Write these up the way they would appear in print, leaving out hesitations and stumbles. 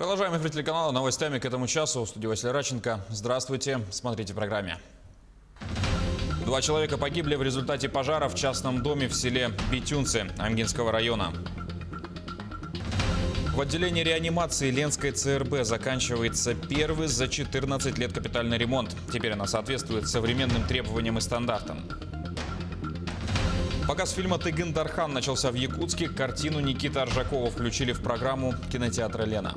Продолжаем эфир телеканала новостями к этому часу. В студии Василий Раченко. Здравствуйте. Смотрите в программе. 2 человека погибли в результате пожара в частном доме в селе Битюнцы Амгинского района. В отделении реанимации Ленской ЦРБ заканчивается первый за 14 лет капитальный ремонт. Теперь она соответствует современным требованиям и стандартам. Показ фильма «Тыгын Дархан» начался в Якутске. Картину Никиты Аржакова включили в программу кинотеатра «Лена».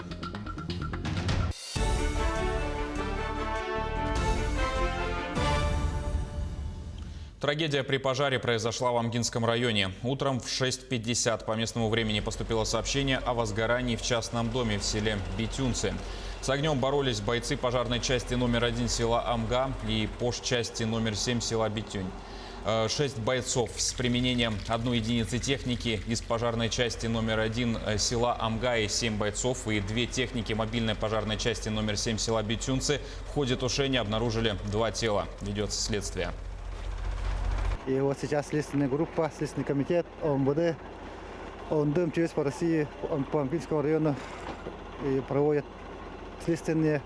Трагедия при пожаре произошла в Амгинском районе. Утром в 6:50 по местному времени поступило сообщение о возгорании в частном доме в селе Битюнцы. С огнем боролись бойцы пожарной части номер 1 села Амга и пожчасти номер 7 села Битюнь. 6 бойцов с применением 1 единицы техники из пожарной части номер 1 села Амга и 7 бойцов и 2 техники мобильной пожарной части номер 7 села Битюнцы в ходе тушения обнаружили 2 тела. Ведется следствие. И вот сейчас следственная группа, следственный комитет ОМВД, ОНД МЧС по России, по Амгинскому району и проводят следственные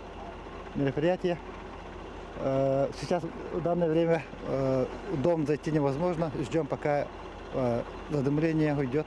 мероприятия. Сейчас в данное время в дом зайти невозможно. Ждем, пока задымление уйдет.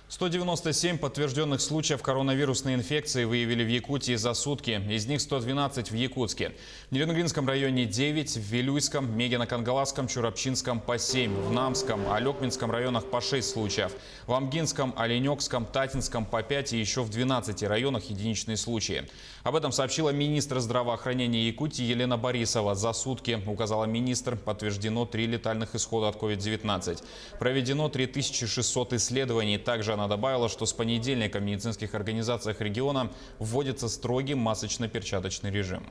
197 подтвержденных случаев коронавирусной инфекции выявили в Якутии за сутки. Из них 112 в Якутске. В Нерюнгринском районе 9, в Вилюйском, Мегино-Кангаласском, Чурапчинском по 7, в Намском, Алекминском районах по 6 случаев. В Амгинском, Оленёкском, Татинском по 5 и еще в 12 районах единичные случаи. Об этом сообщила министр здравоохранения Якутии Елена Борисова. За сутки, указала министр, подтверждено 3 летальных исхода от COVID-19. Проведено 3600 исследований. Также она добавила, что с понедельника в медицинских организациях региона вводится строгий масочно-перчаточный режим.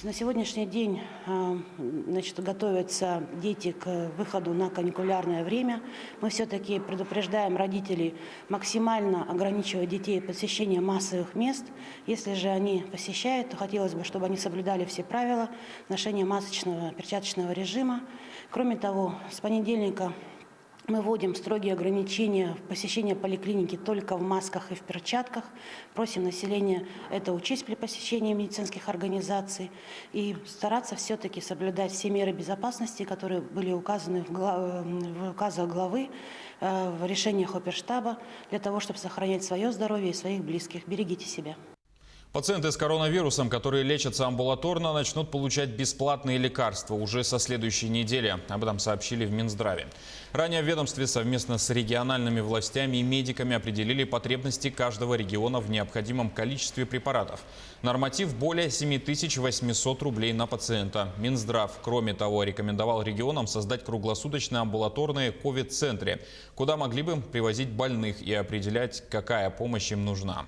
На сегодняшний день готовятся дети к выходу на каникулярное время. Мы все-таки предупреждаем родителей максимально ограничивать детей от посещения массовых мест. Если же они посещают, то хотелось бы, чтобы они соблюдали все правила ношения масочного перчаточного режима. Кроме того, с понедельника мы вводим строгие ограничения посещения поликлиники только в масках и в перчатках. Просим население это учесть при посещении медицинских организаций и стараться все-таки соблюдать все меры безопасности, которые были указаны в указах главы, в решениях оперштаба, для того, чтобы сохранять свое здоровье и своих близких. Берегите себя. Пациенты с коронавирусом, которые лечатся амбулаторно, начнут получать бесплатные лекарства уже со следующей недели. Об этом сообщили в Минздраве. Ранее в ведомстве совместно с региональными властями и медиками определили потребности каждого региона в необходимом количестве препаратов. Норматив более 7800 рублей на пациента. Минздрав, кроме того, рекомендовал регионам создать круглосуточные амбулаторные ковид-центры, куда могли бы привозить больных и определять, какая помощь им нужна.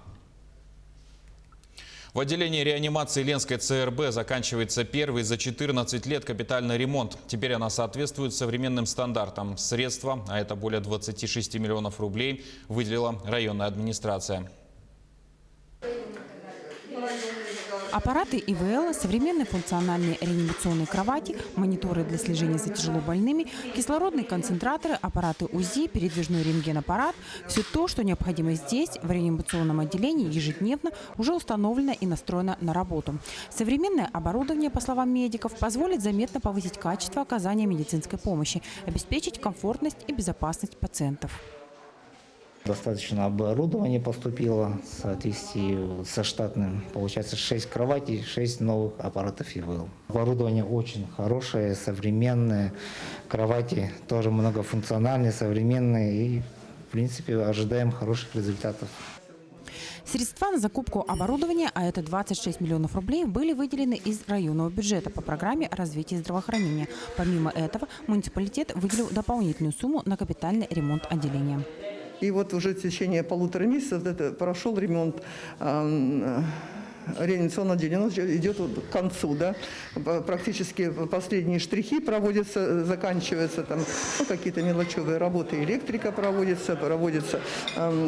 В отделении реанимации Ленской ЦРБ заканчивается первый за 14 лет капитальный ремонт. Теперь она соответствует современным стандартам. Средства, а это более 26 миллионов рублей, выделила районная администрация. Аппараты ИВЛ, современные функциональные реанимационные кровати, мониторы для слежения за тяжелобольными, кислородные концентраторы, аппараты УЗИ, передвижной рентгенаппарат – все то, что необходимо здесь, в реанимационном отделении, ежедневно уже установлено и настроено на работу. Современное оборудование, по словам медиков, позволит заметно повысить качество оказания медицинской помощи, обеспечить комфортность и безопасность пациентов. Достаточно оборудования поступило в соответствии со штатным. Получается 6 кроватей, 6 новых аппаратов ИВЛ. Оборудование очень хорошее, современное. Кровати тоже многофункциональные, современные. И, в принципе, ожидаем хороших результатов. Средства на закупку оборудования, а это 26 миллионов рублей, были выделены из районного бюджета по программе развития здравоохранения. Помимо этого, муниципалитет выделил дополнительную сумму на капитальный ремонт отделения. И вот уже в течение 1,5 месяца прошел ремонт реанимационное отделение идет к концу, да, практически последние штрихи проводятся, заканчиваются там какие-то мелочевые работы, электрика проводится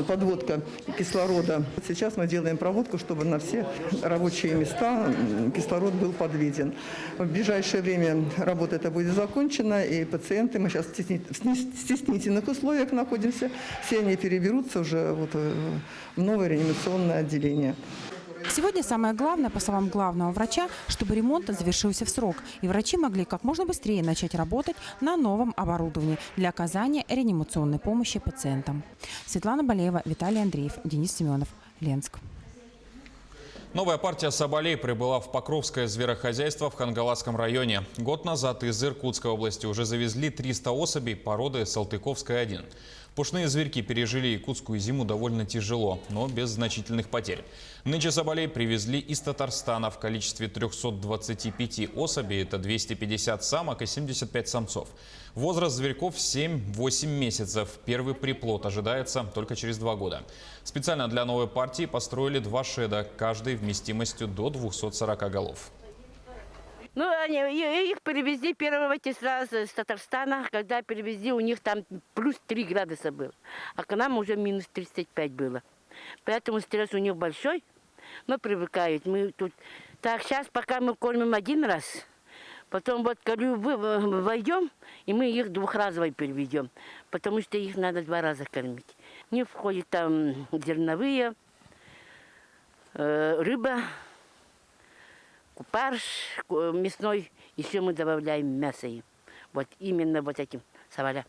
подводка кислорода. Сейчас мы делаем проводку, чтобы на все рабочие места кислород был подведен. В ближайшее время работа эта будет закончена, и пациенты, мы сейчас в стеснительных условиях находимся, все они переберутся уже вот в новое реанимационное отделение. Сегодня самое главное, по словам главного врача, чтобы ремонт завершился в срок, и врачи могли как можно быстрее начать работать на новом оборудовании для оказания реанимационной помощи пациентам. Светлана Болеева, Виталий Андреев, Денис Семенов, Ленск. Новая партия соболей прибыла в Покровское зверохозяйство в Хангаласском районе. Год назад из Иркутской области уже завезли 300 особей породы Салтыковская-1. Пушные зверьки пережили якутскую зиму довольно тяжело, но без значительных потерь. Нынче соболей привезли из Татарстана в количестве 325 особей. Это 250 самок и 75 самцов. Возраст зверьков 7-8 месяцев. Первый приплод ожидается только через 2 года. Специально для новой партии построили 2 шеда, каждый вместимостью до 240 голов. Ну, их перевезли первого числа с Татарстана, когда перевезли, у них там плюс 3 градуса было, а к нам уже минус 35 было. Поэтому стресс у них большой, но привыкают. Мы тут... Так, сейчас пока мы кормим 1 раз, потом вот когда войдем, и мы их 2-разово переведем, потому что их надо 2 раза кормить. В них входит там зерновые, рыба, купаж мясной, еще мы добавляем мясо им. Вот именно вот этим соболя.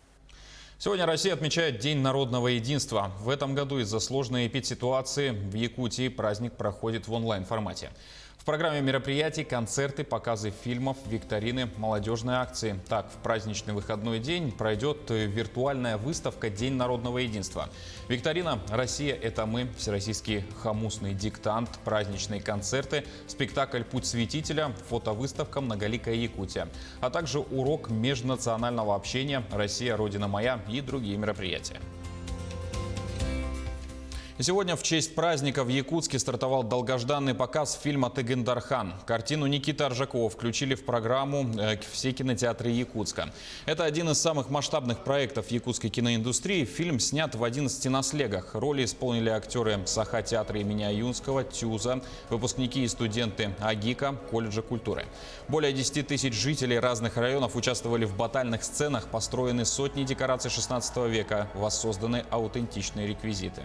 Сегодня Россия отмечает День народного единства. В этом году из-за сложной эпидситуации в Якутии праздник проходит в онлайн-формате. В программе мероприятий концерты, показы фильмов, викторины, молодежные акции. Так, в праздничный выходной день пройдет виртуальная выставка «День народного единства». Викторина «Россия – это мы», всероссийский хомусный диктант, праздничные концерты, спектакль «Путь святителя», фотовыставка «Многоликая Якутия», а также урок межнационального общения «Россия – Родина моя» и другие мероприятия. И сегодня в честь праздника в Якутске стартовал долгожданный показ фильма «Тыгын-Дархан». Картину Никиты Аржакова включили в программу все кинотеатры Якутска. Это один из самых масштабных проектов якутской киноиндустрии. Фильм снят в 11 наслегах. Роли исполнили актеры Саха-театра имени Аюнского, ТЮЗа, выпускники и студенты АГИКа, колледжа культуры. Более 10 тысяч жителей разных районов участвовали в батальных сценах, построены сотни декораций 16 века, воссозданы аутентичные реквизиты.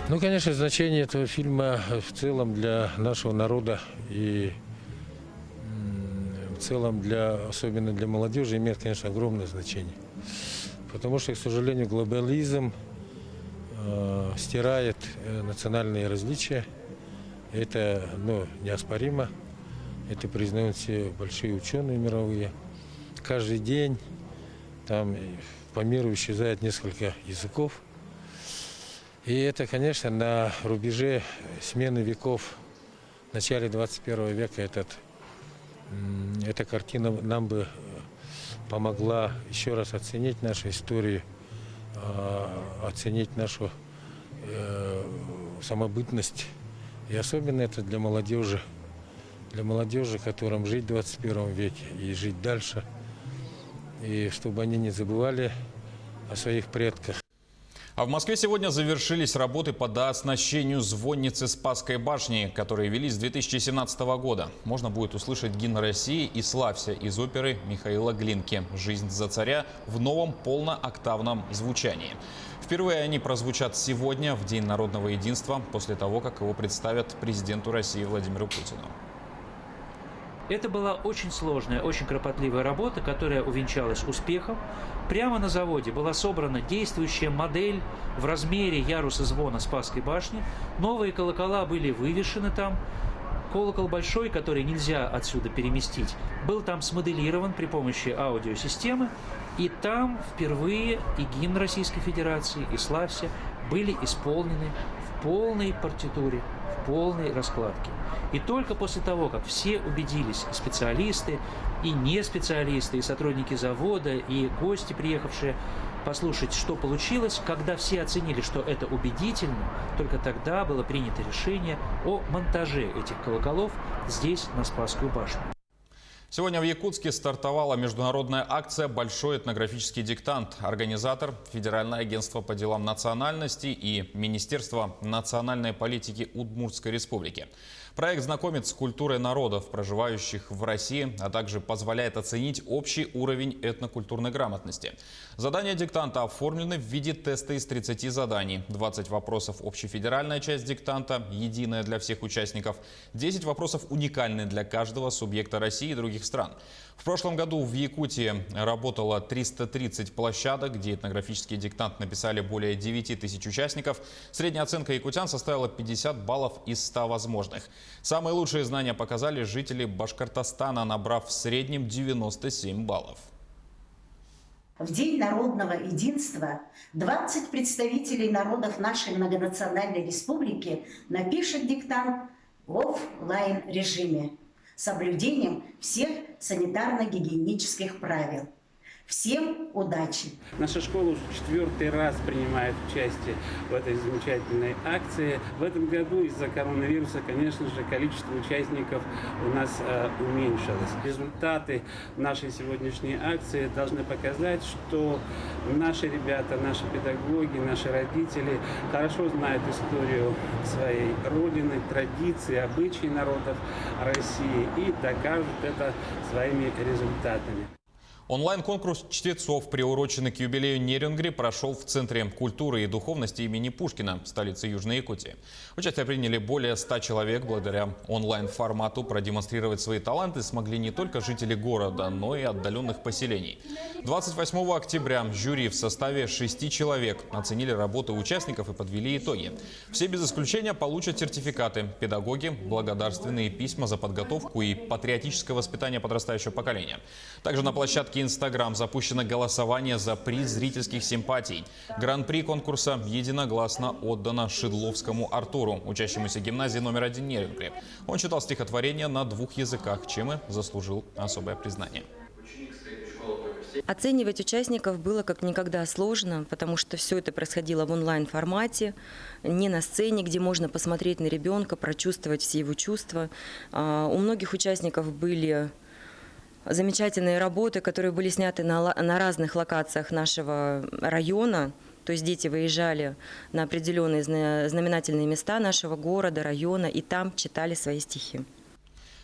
Ну, конечно, значение этого фильма в целом для нашего народа и в целом особенно для молодежи имеет, конечно, огромное значение. Потому что, к сожалению, глобализм стирает национальные различия. Это неоспоримо. Это признают все большие ученые мировые. Каждый день там по миру исчезает несколько языков. И это, конечно, на рубеже смены веков, в начале 21 века эта картина нам бы помогла еще раз оценить нашу историю, оценить нашу самобытность. И особенно это для молодежи, которым жить в 21 веке и жить дальше, и чтобы они не забывали о своих предках. А в Москве сегодня завершились работы по дооснащению звонницы Спасской башни, которые велись с 2017 года. Можно будет услышать гимн России и «Славься» из оперы Михаила Глинки «Жизнь за царя» в новом полнооктавном звучании. Впервые они прозвучат сегодня, в День народного единства, после того, как его представят президенту России Владимиру Путину. Это была очень сложная, очень кропотливая работа, которая увенчалась успехом. Прямо на заводе была собрана действующая модель в размере яруса звона Спасской башни. Новые колокола были вывешены там. Колокол большой, который нельзя отсюда переместить, был там смоделирован при помощи аудиосистемы. И там впервые и гимн Российской Федерации, и «Славься» были исполнены в полной партитуре, в полной раскладке. И только после того, как все убедились, специалисты, и не специалисты, и сотрудники завода, и гости, приехавшие, послушать, что получилось. Когда все оценили, что это убедительно, только тогда было принято решение о монтаже этих колоколов здесь, на Спасскую башню. Сегодня в Якутске стартовала международная акция «Большой этнографический диктант». Организатор – Федеральное агентство по делам национальности и Министерство национальной политики Удмуртской республики. Проект знакомит с культурой народов, проживающих в России, а также позволяет оценить общий уровень этнокультурной грамотности. Задания диктанта оформлены в виде теста из 30 заданий. 20 вопросов – общефедеральная часть диктанта, единая для всех участников. 10 вопросов уникальны для каждого субъекта России и других стран. В прошлом году в Якутии работало 330 площадок, где этнографический диктант написали более 9 тысяч участников. Средняя оценка якутян составила 50 баллов из 100 возможных. Самые лучшие знания показали жители Башкортостана, набрав в среднем 97 баллов. В День народного единства 20 представителей народов нашей многонациональной республики напишут диктант в оффлайн-режиме с соблюдением всех санитарно-гигиенических правил. Всем удачи! Наша школа уже 4-й раз принимает участие в этой замечательной акции. В этом году из-за коронавируса, конечно же, количество участников у нас уменьшилось. Результаты нашей сегодняшней акции должны показать, что наши ребята, наши педагоги, наши родители хорошо знают историю своей родины, традиции, обычаи народов России и докажут это своими результатами. Онлайн-конкурс чтецов, приуроченный к юбилею Нерюнгри, прошел в Центре культуры и духовности имени Пушкина, столице Южной Якутии. Участие приняли более 100 человек. Благодаря онлайн-формату продемонстрировать свои таланты смогли не только жители города, но и отдаленных поселений. 28 октября жюри в составе 6 человек оценили работы участников и подвели итоги. Все без исключения получат сертификаты. Педагоги – благодарственные письма за подготовку и патриотическое воспитание подрастающего поколения. Также на площадке Инстаграм запущено голосование за приз зрительских симпатий. Гран-при конкурса единогласно отдано Шидловскому Артуру, учащемуся гимназии номер 1 Нерюнгри. Он читал стихотворение на 2 языках, чем и заслужил особое признание. Оценивать участников было как никогда сложно, потому что все это происходило в онлайн-формате, не на сцене, где можно посмотреть на ребенка, прочувствовать все его чувства. У многих участников были замечательные работы, которые были сняты на разных локациях нашего района. То есть дети выезжали на определенные знаменательные места нашего города, района, и там читали свои стихи.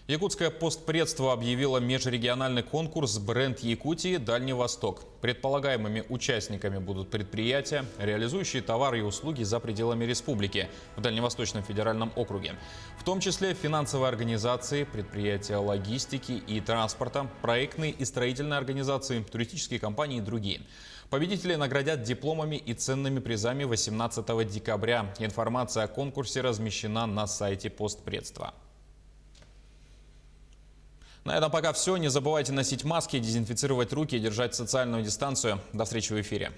Якутское постпредство объявило межрегиональный конкурс «Бренд Якутии. Дальний Восток». Предполагаемыми участниками будут предприятия, реализующие товары и услуги за пределами республики в Дальневосточном федеральном округе. В том числе финансовые организации, предприятия логистики и транспорта, проектные и строительные организации, туристические компании и другие. Победителей наградят дипломами и ценными призами 18 декабря. Информация о конкурсе размещена на сайте постпредства. На этом пока все. Не забывайте носить маски, дезинфицировать руки и держать социальную дистанцию. До встречи в эфире.